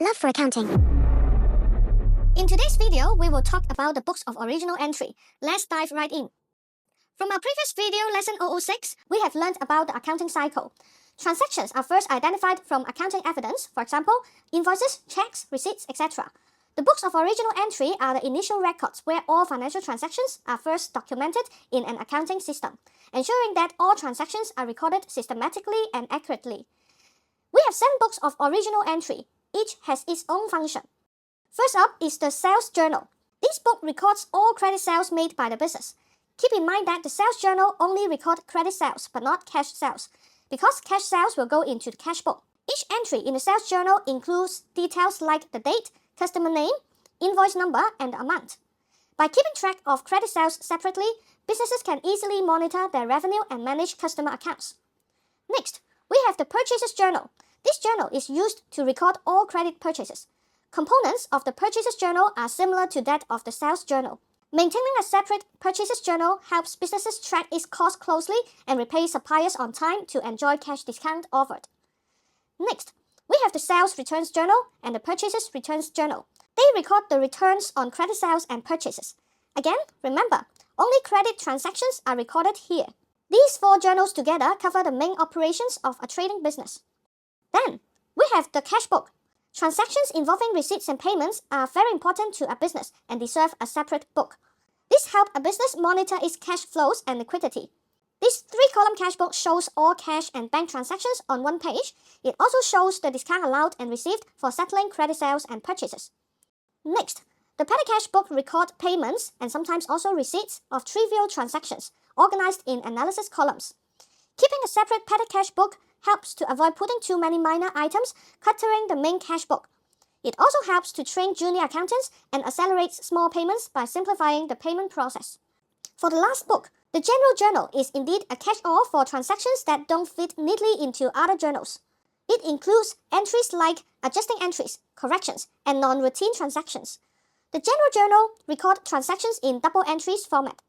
Love for accounting. In today's video, we will talk about the books of original entry. Let's dive right in. From our previous video, lesson 006, we have learned about the accounting cycle. Transactions are first identified from accounting evidence, for example, invoices, checks, receipts, etc. The books of original entry are the initial records where all financial transactions are first documented in an accounting system, ensuring that all transactions are recorded systematically and accurately. We have 7 books of original entry. Each has its own function. First up is the sales journal. This book records all credit sales made by the business. Keep in mind that the sales journal only records credit sales but not cash sales, because cash sales will go into the cash book. Each entry in the sales journal includes details like the date, customer name, invoice number, and the amount. By keeping track of credit sales separately, businesses can easily monitor their revenue and manage customer accounts. Next, we have the purchases journal. This journal is used to record all credit purchases. Components of the purchases journal are similar to that of the sales journal. Maintaining a separate purchases journal helps businesses track its costs closely and repay suppliers on time to enjoy cash discount offered. Next, we have the sales returns journal and the purchases returns journal. They record the returns on credit sales and purchases. Again, remember, only credit transactions are recorded here. These 4 journals together cover the main operations of a trading business. Then, we have the cash book. Transactions involving receipts and payments are very important to a business and deserve a separate book. This helps a business monitor its cash flows and liquidity. This 3-column cash book shows all cash and bank transactions on one page. It also shows the discount allowed and received for settling credit sales and purchases. Next, the petty cash book records payments and sometimes also receipts of trivial transactions, organized in analysis columns. Keeping a separate petty cash book helps to avoid putting too many minor items cluttering the main cash book. It also helps to train junior accountants and accelerates small payments by simplifying the payment process. For the last book, the general journal is indeed a catch-all for transactions that don't fit neatly into other journals. It includes entries like adjusting entries, corrections, and non-routine transactions. The general journal records transactions in double entries format.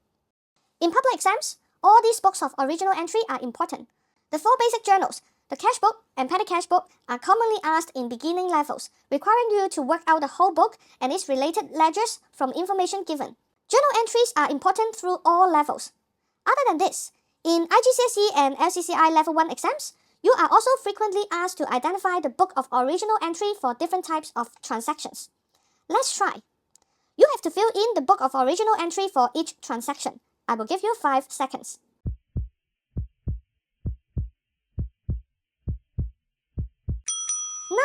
In public exams, all these books of original entry are important. The 4 basic journals, the cash book and petty cash book, are commonly asked in beginning levels, requiring you to work out the whole book and its related ledgers from information given. Journal entries are important through all levels. Other than this, in IGCSE and LCCI Level 1 exams, you are also frequently asked to identify the book of original entry for different types of transactions. Let's try. You have to fill in the book of original entry for each transaction. I will give you 5 seconds.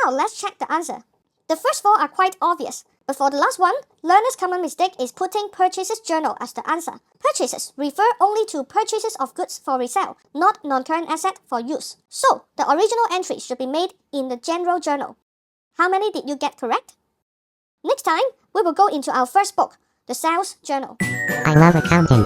Now let's check the answer. The first 4 are quite obvious, but for the last one, learners' common mistake is putting purchases journal as the answer. Purchases refer only to purchases of goods for resale, not non-current asset for use. So, the original entry should be made in the general journal. How many did you get correct? Next time, we will go into our first book, the sales journal. I love accounting.